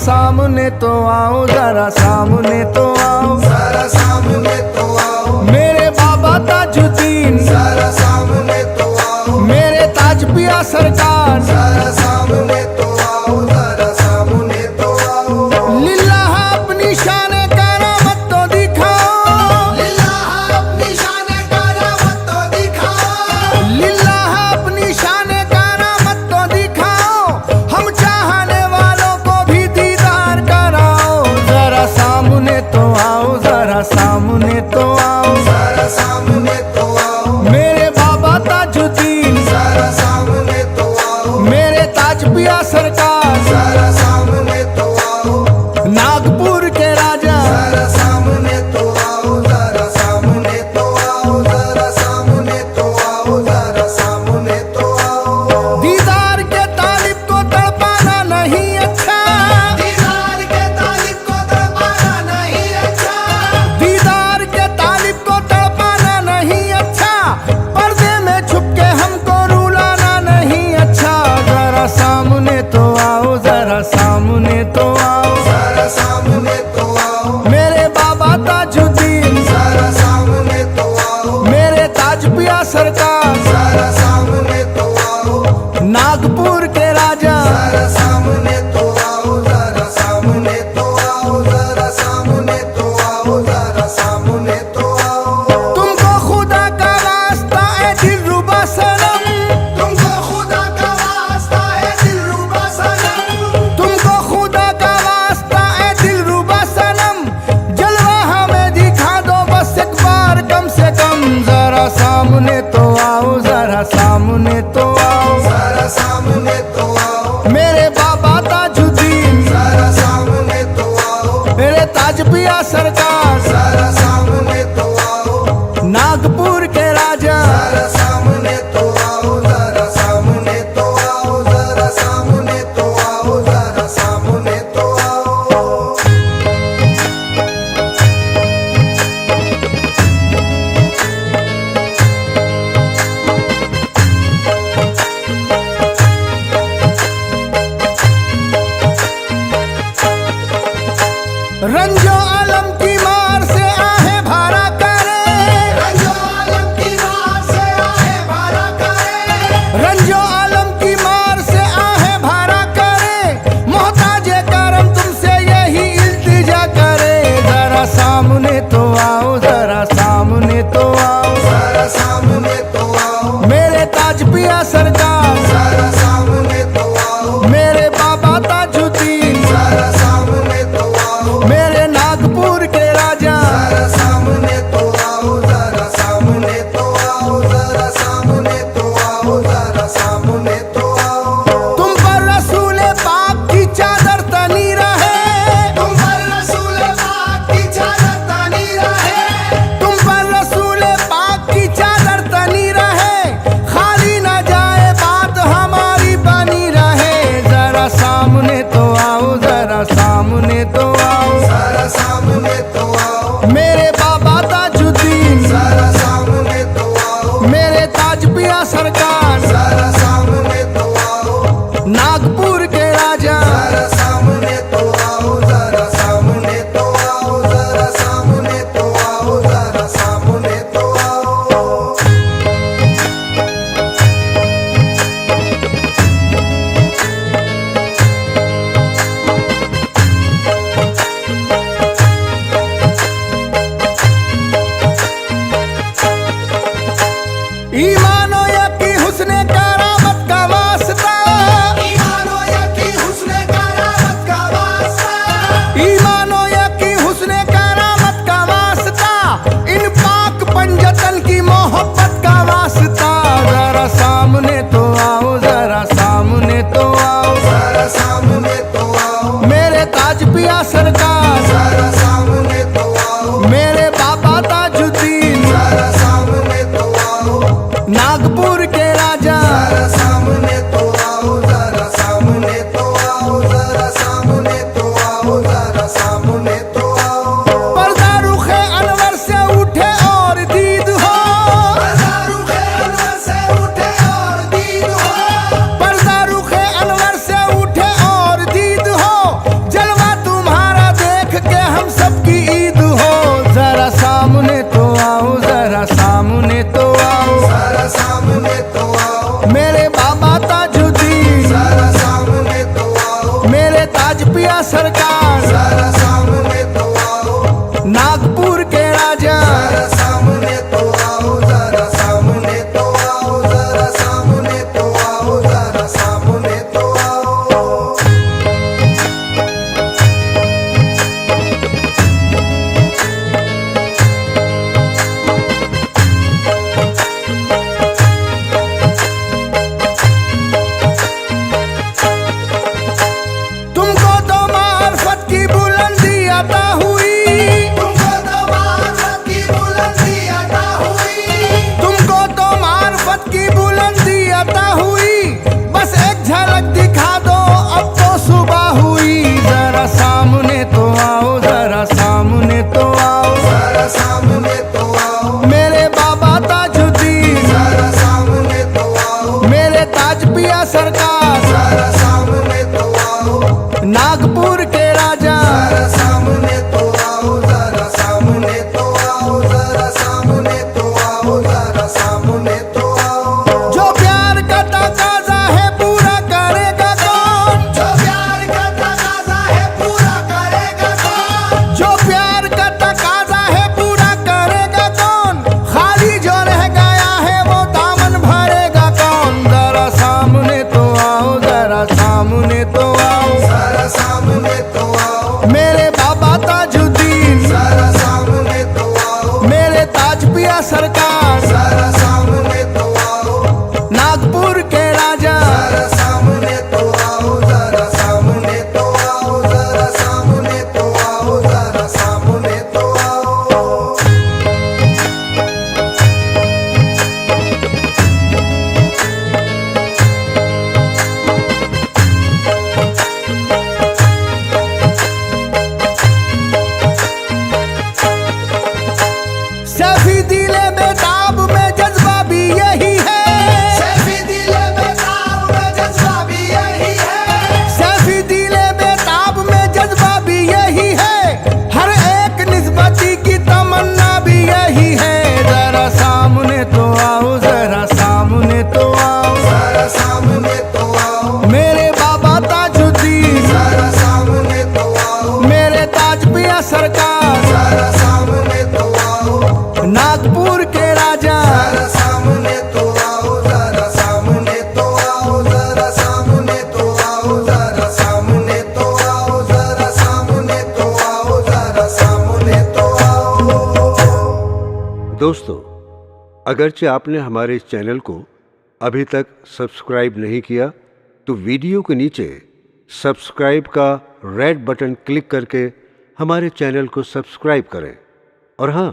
सामने तो आओ, जरा सामने तो आओ, जरा सामने तो आओ, मेरे बाबा ताजुद्दीन, जरा सामने तो आओ, मेरे ताज पिया सरकार, जरा सामने तो आओ, जरा सामने तो आओ। लिल्लाह अपनी शान करामत तो दिखाओ, लिल्लाह अपनी शान करामत तो दिखाओ, लिल्लाह अपनी शान करामत तो दिखाओ, हम चाहने वालों को भी दीदार कराओ, जरा सामने तो आओ, जरा सामने तो आओ, जरा सामने तो आओ, मेरे बाबा ताजुद्दीन, जरा सामने तो आओ, मेरे ताज पिया सरकार, जरा सामने तो आओ, नागपुर के राजा, जरा सामने तो आओ, जरा सामने तो आओ, जरा सामने तो आओ, जरा सामने तो आओ। दीदार के तालिब को तड़पाना नहीं अच्छा, दीदार के तालिब को तड़पाना नहीं अच्छा, दीदार के तालिब को तड़पाना नहीं अच्छा, पर्दे में छुप के हमको रुलाना नहीं अच्छा, जरा सामने तो आओ, जरा सामने तो आओ, जरा सामने तो आओ, मेरे बाबा ताजुद्दीन, जरा सामने तो आओ, मेरे ताज पिया सरकार, जरा सामने तो आओ, नागपुर के राजा, जरा सामने तो आओ, जरा सामने तो आओ, जरा सामने तो आओ, जरा सामने तो आओ। तुमको खुदा का वास्ता है दिलरुबा सनम, तुमको खुदा का वास्ता है दिलरुबा सनम, तुमको खुदा का वास्ता है दिलरुबा सनम, जलवा हमें दिखा दो बस एक बार कम से कम, जरा सामने तो आओ, जरा सामने तो आओ, जरा सामने तो आओ, मेरे बाबा ताजुद्दीन, जरा सामने तो आओ, मेरे ताज पिया सरकार, जरा सामने तो आओ, नागपुर के राजा, जरा सामने तो आओ, जरा सामने तो आओ, जरा सामने तो आओ, जरा सामने तो आओ। रंजो आलम की मार से आहे भारा करे, रंजो आलम की मार से आहे भारा करे, रंजो आलम की मार से आहे भारा करे, मोहताजे करम तुमसे यही इल्तिजा करे, जरा सामने तो आओ, जरा सामने तो आओ, जरा सामने तो आओ, मेरे ताज पिया सरकार, जरा सामने तो आओ, मेरे बाबा ताजुद्दीन, जरा सामने तो आओ, मेरे नागपुर के राजा, जरा सामने तो आओ, जरा सामने तो आओ, जरा सामने तो आओ, जरा सामने तो आओ। तुम पर रसूल पाक की चादर तनी रहे, तुम पर रसूल पाक की चादर तनी रहे, तुम पर रसूल पाक की चादर तनी रहे, खाली न जाए बात हमारी बनी रहे, जरा सामने तो आओ, जरा सामने तो आओ, जरा सामने तो आओ, मेरे बाबा ताजुद्दीन, जरा सामने तो आओ, मेरे ताज पिया सरकार, जरा सामने तो आओ, नागपुर के राजा, जरा सामने तो आओ, जरा सामने तो आओ, जरा सामने तो आओ, जरा सामने तो आओ। ईमानो यकी हुस्ने करामत का वास्ता, ईमानो यकी हुस्ने करामत का वास्ता, ईमानो यकी हुस्ने करामत का वास्ता, इन पाक पंजतन की मोहब्बत का वास्ता, जरा सामने तो आओ, जरा सामने तो आओ, जरा सामने तो आओ, मेरे ताज पिया सरकार, जरा सामने तो आओ, मेरे बाबा ताजुद्दीन, जरा सामने तो आओ, नागपुर के राजा, जरा सामने तो आओ, जरा सामने तो आओ, जरा सामने तो आओ, जरा सामने तो आओ। पर्दा रुखे अनवर से उठे और दीद हो, पर्दा रुखे अनवर से उठे और दीद हो, पर्दा रुखे अनवर से उठे और दीद हो, जलवा सरकार, जरा सामने तो आओ, नागपुर के राजा, जरा सामने तो आओ, जरा सामने तो आओ, जरा सामने तो आओ, जरा सामने तो आओ, जरा सामने तो आओ, जरा सामने तो आओ। दोस्तों, अगरचे आपने हमारे इस चैनल को अभी तक सब्सक्राइब नहीं किया तो वीडियो के नीचे सब्सक्राइब का रेड बटन क्लिक करके हमारे चैनल को सब्सक्राइब करें और हाँ,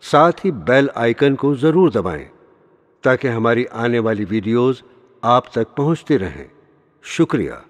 साथ ही बेल आइकन को ज़रूर दबाएं ताकि हमारी आने वाली वीडियोस आप तक पहुंचती रहें। शुक्रिया।